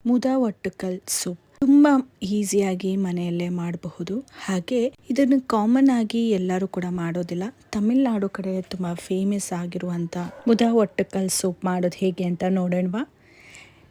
ಮುದಾ ಒಟ್ಟುಕಲ್ ಸೂಪ್ ತುಂಬಾ ಈಸಿಯಾಗಿ ಮನೆಯಲ್ಲೇ ಮಾಡಬಹುದು. ಹಾಗೆ ಇದನ್ನು ಕಾಮನ್ ಆಗಿ ಎಲ್ಲರೂ ಕೂಡ ಮಾಡೋದಿಲ್ಲ. ತಮಿಳುನಾಡು ಕಡೆ ತುಂಬಾ ಫೇಮಸ್ ಆಗಿರುವಂತ ಮುದಾ ಒಟ್ಟುಕಲ್ ಸೂಪ್ ಮಾಡೋದು ಹೇಗೆ ಅಂತ ನೋಡೋಣವಾ.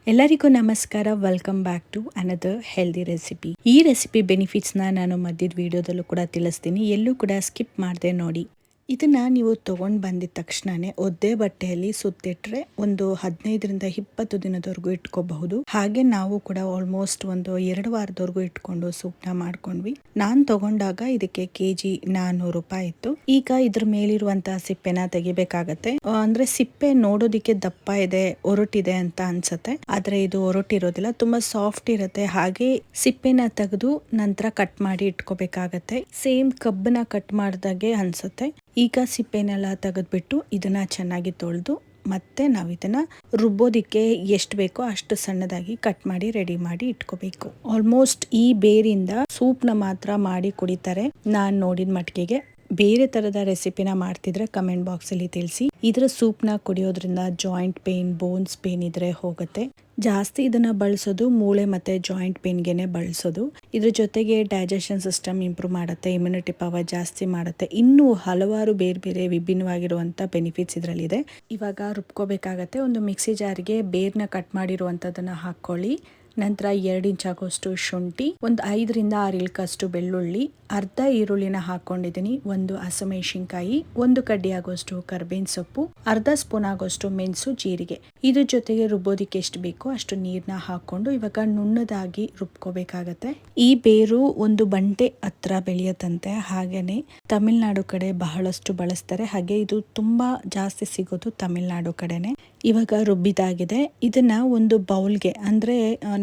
ಎಲ್ಲರಿಗೂ ನಮಸ್ಕಾರ, welcome back to another healthy recipe. ಈ ರೆಸಿಪಿ ಬೆನಿಫಿಟ್ಸ್ನ ನಾನು ಮಧ್ಯದ ವಿಡಿಯೋದಲ್ಲೂ ಕೂಡ ತಿಳಿಸ್ತೀನಿ, ಎಲ್ಲೂ ಕೂಡ ಸ್ಕಿಪ್ ಮಾಡದೆ ನೋಡಿ. ಇದನ್ನ ನೀವು ತಗೊಂಡು ಬಂದಿದ ತಕ್ಷಣನೇ ಒದ್ದೆ ಬಟ್ಟೆಯಲ್ಲಿ ಸುತ್ತಿಟ್ರೆ ಒಂದು 15-20 ದಿನದವರೆಗೂ ಇಟ್ಕೋಬಹುದು. ಹಾಗೆ ನಾವು ಕೂಡ ಆಲ್ಮೋಸ್ಟ್ ಒಂದು 2 ವಾರದವರೆಗೂ ಇಟ್ಕೊಂಡು ಸೂಪ್ನ ಮಾಡ್ಕೊಂಡ್ವಿ. ನಾನು ತಗೊಂಡಾಗ ಇದಕ್ಕೆ ಕೆಜಿ 400 ರೂಪಾಯಿ ಇತ್ತು. ಈಗ ಇದ್ರ ಮೇಲಿರುವಂತಹ ಸಿಪ್ಪೆನ ತೆಗಿಬೇಕಾಗತ್ತೆ. ಅಂದ್ರೆ ಸಿಪ್ಪೆ ನೋಡೋದಿಕ್ಕೆ ದಪ್ಪ ಇದೆ, ಒರಟಿದೆ ಅಂತ ಅನ್ಸುತ್ತೆ, ಆದ್ರೆ ಇದು ಒರಟಿರೋದಿಲ್ಲ, ತುಂಬಾ ಸಾಫ್ಟ್ ಇರುತ್ತೆ. ಹಾಗೆ ಸಿಪ್ಪೆನ ತೆಗೆದು ನಂತರ ಕಟ್ ಮಾಡಿ ಇಟ್ಕೋಬೇಕಾಗತ್ತೆ. ಸೇಮ್ ಕಬ್ಬನ ಕಟ್ ಮಾಡ್ದಾಗೆ ಅನ್ಸುತ್ತೆ. ಈಗ ಸಿಪ್ಪೆನೆಲ್ಲ ತೆಗೆದ್ಬಿಟ್ಟು ಇದನ್ನ ಚೆನ್ನಾಗಿ ತೊಳೆದು ಮತ್ತೆ ನಾವು ಇದನ್ನ ರುಬ್ಬೋದಿಕ್ಕೆ ಎಷ್ಟು ಬೇಕೋ ಅಷ್ಟು ಸಣ್ಣದಾಗಿ ಕಟ್ ಮಾಡಿ ರೆಡಿ ಮಾಡಿ ಇಟ್ಕೋಬೇಕು. ಆಲ್ಮೋಸ್ಟ್ ಈ ಬೇರಿಂದ ಸೂಪ್ನ ಮಾತ್ರ ಮಾಡಿ ಕುಡಿತಾರೆ. ನಾನು ನೋಡಿದ ಮಟ್ಟಿಗೆ ಬೇರೆ ತರದ ರೆಸಿಪಿನ ಮಾಡ್ತಿದ್ರೆ ಕಮೆಂಟ್ ಬಾಕ್ಸ್ ಅಲ್ಲಿ ತಿಳಿಸಿ. ಇದ್ರ ಸೂಪ್ನ ಕುಡಿಯೋದ್ರಿಂದ ಜಾಯಿಂಟ್ ಪೇನ್, ಬೋನ್ಸ್ ಪೇನ್ ಇದ್ರೆ ಹೋಗುತ್ತೆ. ಜಾಸ್ತಿ ಇದನ್ನ ಬಳಸೋದು ಮೂಳೆ ಮತ್ತೆ ಜಾಯಿಂಟ್ ಪೇನ್ಗೆನೆ ಬಳಸೋದು. ಇದ್ರ ಜೊತೆಗೆ ಡೈಜೆಷನ್ ಸಿಸ್ಟಮ್ ಇಂಪ್ರೂವ್ ಮಾಡುತ್ತೆ, ಇಮ್ಯುನಿಟಿ ಪವರ್ ಜಾಸ್ತಿ ಮಾಡುತ್ತೆ, ಇನ್ನೂ ಹಲವಾರು ಬೇರೆ ಬೇರೆ ವಿಭಿನ್ನವಾಗಿರುವಂತ ಬೆನಿಫಿಟ್ಸ್ ಇದರಲ್ಲಿದೆ. ಇವಾಗ ರುಬ್ಕೋಬೇಕಾಗತ್ತೆ. ಒಂದು ಮಿಕ್ಸಿ ಜಾರ್ಗೆ ಬೇರ್ನ ಕಟ್ ಮಾಡಿರುವಂತದನ್ನ ಹಾಕೊಳ್ಳಿ. ನಂತರ 2 ಇಂಚ್ ಆಗೋಷ್ಟು ಶುಂಠಿ, ಒಂದು 5-6 ಇಳ್ಕಷ್ಟು ಬೆಳ್ಳುಳ್ಳಿ, ಅರ್ಧ ಈರುಳ್ಳಿನ ಹಾಕೊಂಡಿದ್ದೀನಿ, ಒಂದು ಹಸಿಮೆಣಸಿನಕಾಯಿ, 1 ಕಡ್ಡಿ ಆಗೋಷ್ಟು ಕರ್ಬೇವಿನ ಸೊಪ್ಪು, ಅರ್ಧ ಸ್ಪೂನ್ ಆಗೋಷ್ಟು ಮೆಣಸು, ಜೀರಿಗೆ. ಇದ್ರ ಜೊತೆಗೆ ರುಬ್ಬೋದಿಕ್ಕೆ ಎಷ್ಟು ಬೇಕೋ ಅಷ್ಟು ನೀರ್ನ ಹಾಕೊಂಡು ಇವಾಗ ನುಣ್ಣದಾಗಿ ರುಬ್ಕೋಬೇಕಾಗತ್ತೆ. ಈ ಬೇರು ಒಂದು ಬಂಟೆ ಹತ್ರ ಬೆಳೆಯತ್ತಂತೆ, ಹಾಗೇನೆ ತಮಿಳ್ನಾಡು ಕಡೆ ಬಹಳಷ್ಟು ಬಳಸ್ತಾರೆ. ಹಾಗೆ ಇದು ತುಂಬಾ ಜಾಸ್ತಿ ಸಿಗೋದು ತಮಿಳ್ನಾಡು ಕಡೆನೆ. ಇವಾಗ ರುಬ್ಬಿದಾಗಿದೆ. ಇದನ್ನ ಒಂದು ಬೌಲ್ಗೆ, ಅಂದ್ರೆ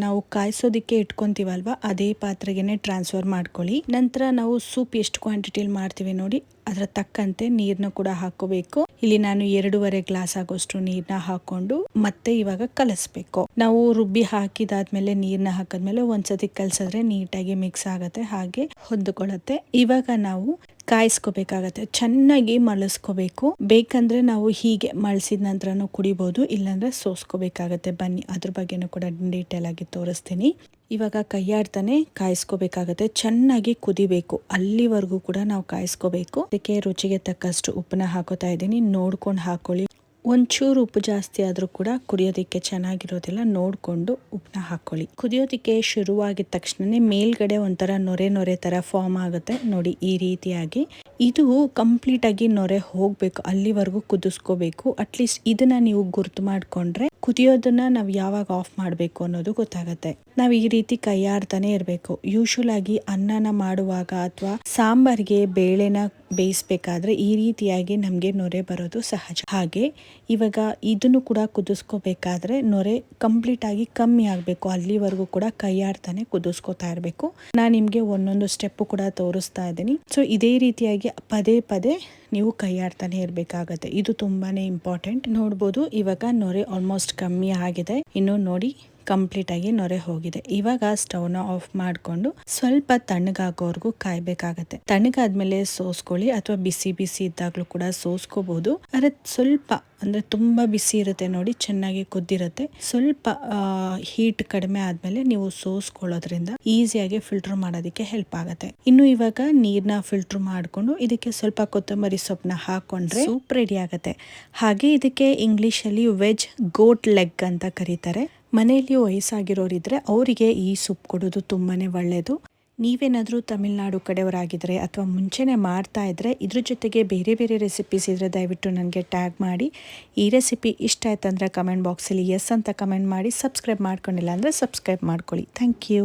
ನಾವು ಕಾಯಿಸೋದಿಕ್ಕೆ ಇಟ್ಕೊಂತೀವಲ್ವಾ, ಅದೇ ಪಾತ್ರೆಗೆನೆ ಟ್ರಾನ್ಸ್ಫರ್ ಮಾಡ್ಕೊಳ್ಳಿ. ನಂತರ ನಾವು ಸೂಪ್ ಎಷ್ಟು ಕ್ವಾಂಟಿಟಿಲಿ ಮಾಡ್ತೀವಿ ನೋಡಿ, ಅದರ ತಕ್ಕಂತೆ ನೀರ್ನ ಕೂಡ ಹಾಕೋಬೇಕು. ಇಲ್ಲಿ ನಾನು 2.5 ಗ್ಲಾಸ್ ಆಗೋಷ್ಟು ನೀರ್ನ ಹಾಕೊಂಡು ಮತ್ತೆ ಇವಾಗ ಕಲಸ್ಬೇಕು. ನಾವು ರುಬ್ಬಿ ಹಾಕಿದಾದ್ಮೇಲೆ ನೀರ್ನ ಹಾಕಿದ್ಮೇಲೆ ಒಂದ್ಸತಿ ಕಲಸಿದ್ರೆ ನೀಟಾಗಿ ಮಿಕ್ಸ್ ಆಗತ್ತೆ, ಹಾಗೆ ಹೊಂದ್ಕೊಳ್ಳುತ್ತೆ. ಇವಾಗ ನಾವು ಕಾಯಿಸ್ಕೋಬೇಕಾಗತ್ತೆ, ಚೆನ್ನಾಗಿ ಮಳಸ್ಕೋಬೇಕು. ಬೇಕಂದ್ರೆ ನಾವು ಹೀಗೆ ಮಳ್ಸಿದ ನಂತರನೂ ಕುಡಿಬಹುದು, ಇಲ್ಲಾಂದ್ರೆ ಸೋಸ್ಕೋಬೇಕಾಗತ್ತೆ. ಬನ್ನಿ ಅದ್ರ ಬಗ್ಗೆನೂ ಕೂಡ ಡೀಟೇಲ್ ಆಗಿ ತೋರಿಸ್ತೀನಿ. ಇವಾಗ ಕೈಯಾಡ್ತಾನೆ ಕಾಯಿಸ್ಕೋಬೇಕಾಗತ್ತೆ, ಚೆನ್ನಾಗಿ ಕುದಿಬೇಕು, ಅಲ್ಲಿವರೆಗೂ ಕೂಡ ನಾವು ಕಾಯಿಸ್ಕೋಬೇಕು. ಅದಕ್ಕೆ ರುಚಿಗೆ ತಕ್ಕಷ್ಟು ಉಪ್ಪನ್ನ ಹಾಕೋತಾ ಇದ್ದೀನಿ, ನೋಡ್ಕೊಂಡು ಹಾಕೊಳ್ಳಿ. ಒಂಚೂರು ಉಪ್ಪು ಜಾಸ್ತಿ ಆದ್ರೂ ಕೂಡ ಕುಡಿಯೋದಿಕ್ಕೆ ಚೆನ್ನಾಗಿರೋದಿಲ್ಲ, ನೋಡ್ಕೊಂಡು ಉಪ್ಪನ್ನ ಹಾಕೊಳ್ಳಿ. ಕುದಿಯೋದಿಕ್ಕೆ ಶುರುವಾಗಿದ ತಕ್ಷಣನೇ ಮೇಲ್ಗಡೆ ಒಂಥರ ನೊರೆ ತರ ಫಾರ್ಮ್ ಆಗುತ್ತೆ ನೋಡಿ, ಈ ರೀತಿಯಾಗಿ. ಇದು ಕಂಪ್ಲೀಟ್ ಆಗಿ ನೊರೆ ಹೋಗ್ಬೇಕು, ಅಲ್ಲಿವರೆಗೂ ಕುದಿಸ್ಕೋಬೇಕು. ಅಟ್ಲೀಸ್ಟ್ ಇದನ್ನ ನೀವು ಗುರ್ತು ಮಾಡ್ಕೊಂಡ್ರೆ ಕುದಿಯೋದನ್ನ ನಾವು ಯಾವಾಗ ಆಫ್ ಮಾಡಬೇಕು ಅನ್ನೋದು ಗೊತ್ತಾಗತ್ತೆ. ನಾವು ಈ ರೀತಿ ಕೈಯಾಡ್ತಾನೆ ಇರಬೇಕು. ಯೂಶುವಲ್ ಆಗಿ ಅನ್ನನ ಮಾಡುವಾಗ ಅಥವಾ ಸಾಂಬಾರ್ಗೆ ಬೇಳೆನ ಬೇಯಿಸ್ಬೇಕಾದ್ರೆ ಈ ರೀತಿಯಾಗಿ ನಮ್ಗೆ ನೊರೆ ಬರೋದು ಸಹಜ. ಹಾಗೆ ಇವಾಗ ಇದನ್ನು ಕೂಡ ಕುದಿಸ್ಕೋಬೇಕಾದ್ರೆ ನೊರೆ ಕಂಪ್ಲೀಟ್ ಆಗಿ ಕಮ್ಮಿ ಆಗ್ಬೇಕು, ಅಲ್ಲಿವರೆಗೂ ಕೂಡ ಕೈಯಾಡ್ತಾನೆ ಕುದಿಸ್ಕೋತಾ ಇರಬೇಕು. ನಾನು ನಿಮ್ಗೆ ಒಂದೊಂದು ಸ್ಟೆಪ್ ಕೂಡ ತೋರಿಸ್ತಾ ಇದ್ದೀನಿ. ಸೊ ಇದೇ ರೀತಿಯಾಗಿ ಪದೇ ಪದೇ ನೀವು ಕೈಯಾಡ್ತಾನೆ ಇರ್ಬೇಕಾಗತ್ತೆ, ಇದು ತುಂಬಾನೇ ಇಂಪಾರ್ಟೆಂಟ್. ನೋಡ್ಬೋದು ಇವಾಗ ನೊರೆ ಆಲ್ಮೋಸ್ಟ್ ಕಮ್ಮಿ ಆಗಿದೆ, ಇನ್ನು ನೋಡಿ ಕಂಪ್ಲೀಟ್ ಆಗಿ ನೊರೆ ಹೋಗಿದೆ. ಇವಾಗ ಸ್ಟವ್ನ ಆಫ್ ಮಾಡ್ಕೊಂಡು ಸ್ವಲ್ಪ ತಣ್ಣಗಾಗೋವರೆಗೂ ಕಾಯ್ಬೇಕಾಗತ್ತೆ. ತಣ್ಣಗಾದ್ಮೇಲೆ ಸೋಸ್ಕೊಳ್ಳಿ, ಅಥವಾ ಬಿಸಿ ಬಿಸಿ ಇದ್ದಾಗ್ಲೂ ಕೂಡ ಸೋಸ್ಕೋಬಹುದು. ಆದ್ರೆ ಸ್ವಲ್ಪ, ಅಂದ್ರೆ ತುಂಬಾ ಬಿಸಿ ಇರುತ್ತೆ ನೋಡಿ, ಚೆನ್ನಾಗಿ ಕುದ್ದಿರುತ್ತೆ, ಸ್ವಲ್ಪ ಹೀಟ್ ಕಡಿಮೆ ಆದ್ಮೇಲೆ ನೀವು ಸೋಸ್ಕೊಳ್ಳೋದ್ರಿಂದ ಈಸಿಯಾಗಿ ಫಿಲ್ಟರ್ ಮಾಡೋದಕ್ಕೆ ಹೆಲ್ಪ್ ಆಗುತ್ತೆ. ಇನ್ನು ಇವಾಗ ನೀರ್ನ ಫಿಲ್ಟರ್ ಮಾಡ್ಕೊಂಡು ಇದಕ್ಕೆ ಸ್ವಲ್ಪ ಕೊತ್ತಂಬರಿ ಸೊಪ್ಪನ್ನ ಹಾಕೊಂಡ್ರೆ ಸೂಪ್ ರೆಡಿ ಆಗುತ್ತೆ. ಹಾಗೆ ಇದಕ್ಕೆ ಇಂಗ್ಲಿಷ್ ಅಲ್ಲಿ ವೆಜ್ ಗೋಟ್ ಲೆಗ್ ಅಂತ ಕರೀತಾರೆ. ಮನೆಯಲ್ಲಿ ವಯಸ್ಸಾಗಿರೋರಿದ್ರೆ ಅವರಿಗೆ ಈ ಸೂಪ್ ಕೊಡೋದು ತುಂಬಾನೇ ಒಳ್ಳೆಯದು. ನೀವೇನಾದ್ರೂ ತಮಿಳ್ನಾಡು ಕಡೆಯವರಾಗಿದ್ರೆ ಅಥವಾ ಮುಂಚೆನೆ ಮಾಡ್ತಾ ಇದ್ರೆ ಇದ್ರ ಜೊತೆಗೆ ಬೇರೆ ಬೇರೆ ರೆಸಿಪೀಸ್ ಇದ್ರೆ ದಯವಿಟ್ಟು ನನಗೆ ಟ್ಯಾಗ್ ಮಾಡಿ. ಈ ರೆಸಿಪಿ ಇಷ್ಟ ಆಯ್ತಂದ್ರೆ ಕಮೆಂಟ್ ಬಾಕ್ಸಲ್ಲಿ ಎಸ್ ಅಂತ ಕಮೆಂಟ್ ಮಾಡಿ. ಸಬ್ಸ್ಕ್ರೈಬ್ ಮಾಡ್ಕೊಂಡಿಲ್ಲ ಅಂದ್ರೆ ಸಬ್ಸ್ಕ್ರೈಬ್ ಮಾಡ್ಕೊಳ್ಳಿ. Thank you.